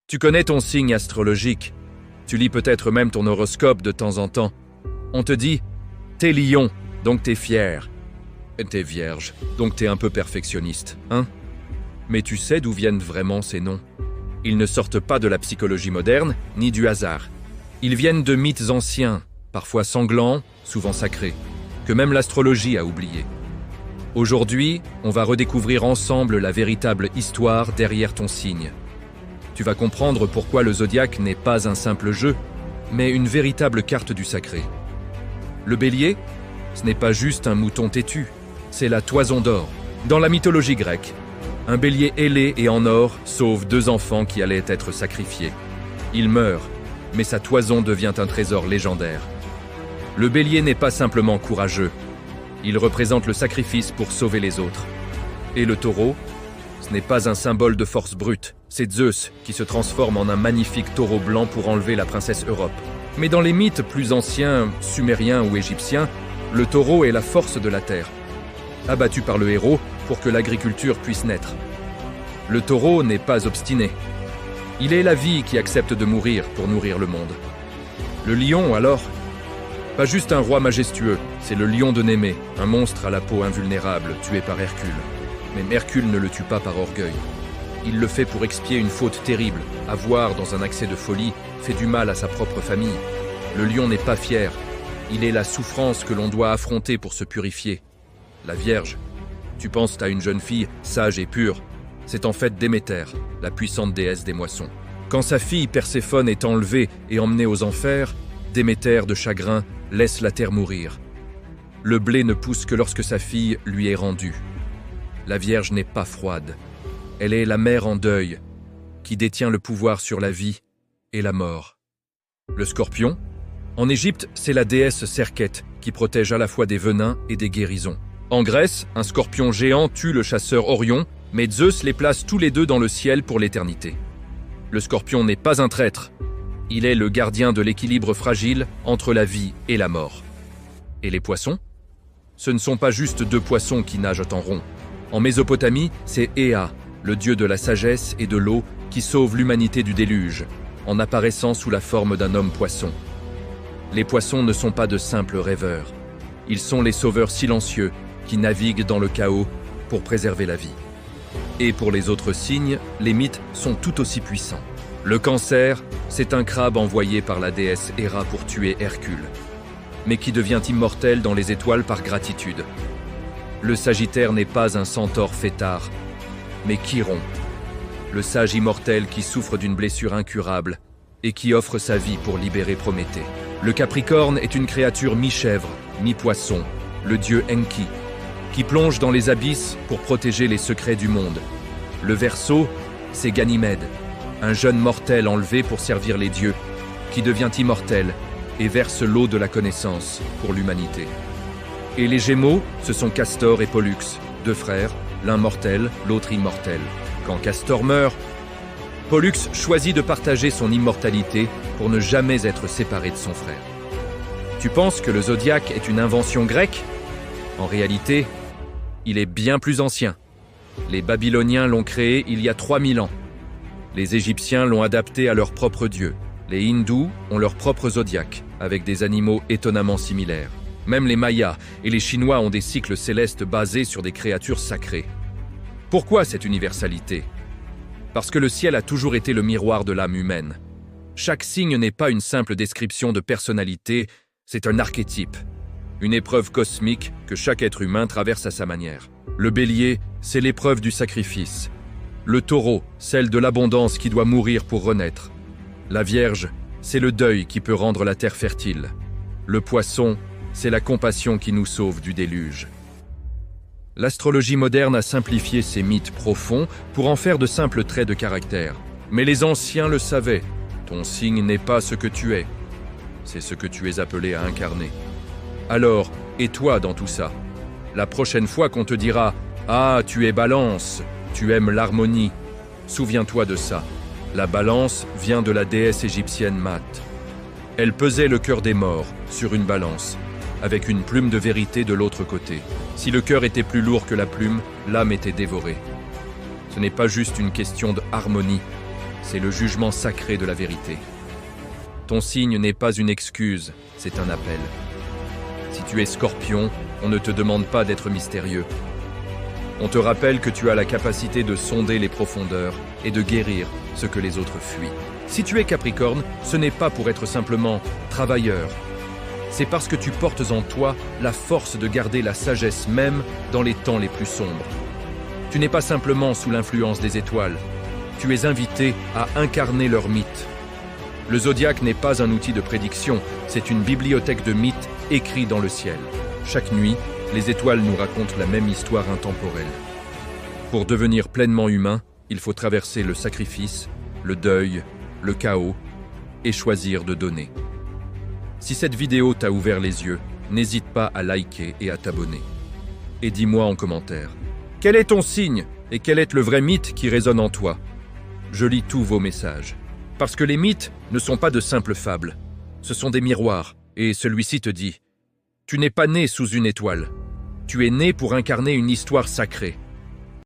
Tu connais ton signe astrologique. Tu lis peut-être même ton horoscope de temps en temps. On te dit « T'es lion, donc t'es fier. T'es vierge, donc t'es un peu perfectionniste, hein ?» Mais tu sais d'où viennent vraiment ces noms? Ils ne sortent pas de la psychologie moderne, ni du hasard. Ils viennent de mythes anciens, parfois sanglants, souvent sacrés, que même l'astrologie a oubliés. Aujourd'hui, on va redécouvrir ensemble la véritable histoire derrière ton signe. Tu vas comprendre pourquoi le zodiaque n'est pas un simple jeu, mais une véritable carte du sacré. Le bélier, ce n'est pas juste un mouton têtu, c'est la toison d'or. Dans la mythologie grecque, un bélier ailé et en or sauve 2 enfants qui allaient être sacrifiés. Il meurt, mais sa toison devient un trésor légendaire. Le bélier n'est pas simplement courageux, il représente le sacrifice pour sauver les autres. Et le taureau, ce n'est pas un symbole de force brute, c'est Zeus qui se transforme en un magnifique taureau blanc pour enlever la princesse Europe. Mais dans les mythes plus anciens, sumériens ou égyptiens, le taureau est la force de la terre, abattu par le héros pour que l'agriculture puisse naître. Le taureau n'est pas obstiné. Il est la vie qui accepte de mourir pour nourrir le monde. Le lion, alors? Pas juste un roi majestueux, c'est le lion de Némée, un monstre à la peau invulnérable, tué par Hercule. Mais Hercule ne le tue pas par orgueil. Il le fait pour expier une faute terrible, avoir, dans un accès de folie, fait du mal à sa propre famille. Le lion n'est pas fier, il est la souffrance que l'on doit affronter pour se purifier. La Vierge, tu penses à une jeune fille sage et pure, c'est en fait Déméter, la puissante déesse des moissons. Quand sa fille Perséphone est enlevée et emmenée aux enfers, Déméter, de chagrin, laisse la terre mourir. Le blé ne pousse que lorsque sa fille lui est rendue. La Vierge n'est pas froide. Elle est la mère en deuil, qui détient le pouvoir sur la vie et la mort. Le Scorpion? En Égypte, c'est la déesse Serket, qui protège à la fois des venins et des guérisons. En Grèce, un scorpion géant tue le chasseur Orion, mais Zeus les place tous les 2 dans le ciel pour l'éternité. Le Scorpion n'est pas un traître. Il est le gardien de l'équilibre fragile entre la vie et la mort. Et les poissons? Ce ne sont pas juste 2 poissons qui nagent en rond. En Mésopotamie, c'est Ea, le dieu de la sagesse et de l'eau, qui sauve l'humanité du déluge, en apparaissant sous la forme d'un homme poisson. Les poissons ne sont pas de simples rêveurs. Ils sont les sauveurs silencieux qui naviguent dans le chaos pour préserver la vie. Et pour les autres signes, les mythes sont tout aussi puissants. Le Cancer, c'est un crabe envoyé par la déesse Héra pour tuer Hercule, mais qui devient immortel dans les étoiles par gratitude. Le Sagittaire n'est pas un centaure fêtard, mais Chiron, le sage immortel qui souffre d'une blessure incurable et qui offre sa vie pour libérer Prométhée. Le Capricorne est une créature mi-chèvre, mi-poisson, le dieu Enki, qui plonge dans les abysses pour protéger les secrets du monde. Le Verseau, c'est Ganymède, un jeune mortel enlevé pour servir les dieux, qui devient immortel et verse l'eau de la connaissance pour l'humanité. Et les Gémeaux, ce sont Castor et Pollux, 2 frères, l'un mortel, l'autre immortel. Quand Castor meurt, Pollux choisit de partager son immortalité pour ne jamais être séparé de son frère. Tu penses que le zodiaque est une invention grecque? En réalité, il est bien plus ancien. Les Babyloniens l'ont créé il y a 3000 ans. Les Égyptiens l'ont adapté à leur propre dieu. Les Hindous ont leur propre zodiaque, avec des animaux étonnamment similaires. Même les Mayas et les Chinois ont des cycles célestes basés sur des créatures sacrées. Pourquoi cette universalité? Parce que le ciel a toujours été le miroir de l'âme humaine. Chaque signe n'est pas une simple description de personnalité, c'est un archétype, une épreuve cosmique que chaque être humain traverse à sa manière. Le Bélier, c'est l'épreuve du sacrifice. Le Taureau, celle de l'abondance qui doit mourir pour renaître. La Vierge, c'est le deuil qui peut rendre la terre fertile. Le Poisson, c'est la compassion qui nous sauve du déluge. L'astrologie moderne a simplifié ces mythes profonds pour en faire de simples traits de caractère. Mais les anciens le savaient. Ton signe n'est pas ce que tu es. C'est ce que tu es appelé à incarner. Alors, et toi dans tout ça? La prochaine fois qu'on te dira « Ah, tu es Balance, tu aimes l'harmonie », souviens-toi de ça. La balance vient de la déesse égyptienne Mat. Elle pesait le cœur des morts sur une balance, avec une plume de vérité de l'autre côté. Si le cœur était plus lourd que la plume, l'âme était dévorée. Ce n'est pas juste une question de harmonie, c'est le jugement sacré de la vérité. Ton signe n'est pas une excuse, c'est un appel. Si tu es Scorpion, on ne te demande pas d'être mystérieux. On te rappelle que tu as la capacité de sonder les profondeurs et de guérir ce que les autres fuient. Si tu es Capricorne, ce n'est pas pour être simplement travailleur. C'est parce que tu portes en toi la force de garder la sagesse même dans les temps les plus sombres. Tu n'es pas simplement sous l'influence des étoiles. Tu es invité à incarner leur mythe. Le zodiaque n'est pas un outil de prédiction, c'est une bibliothèque de mythes écrits dans le ciel. Chaque nuit, les étoiles nous racontent la même histoire intemporelle. Pour devenir pleinement humain, il faut traverser le sacrifice, le deuil, le chaos et choisir de donner. Si cette vidéo t'a ouvert les yeux, n'hésite pas à liker et à t'abonner. Et dis-moi en commentaire, quel est ton signe et quel est le vrai mythe qui résonne en toi? Je lis tous vos messages. Parce que les mythes ne sont pas de simples fables. Ce sont des miroirs. Et celui-ci te dit, tu n'es pas né sous une étoile. Tu es né pour incarner une histoire sacrée.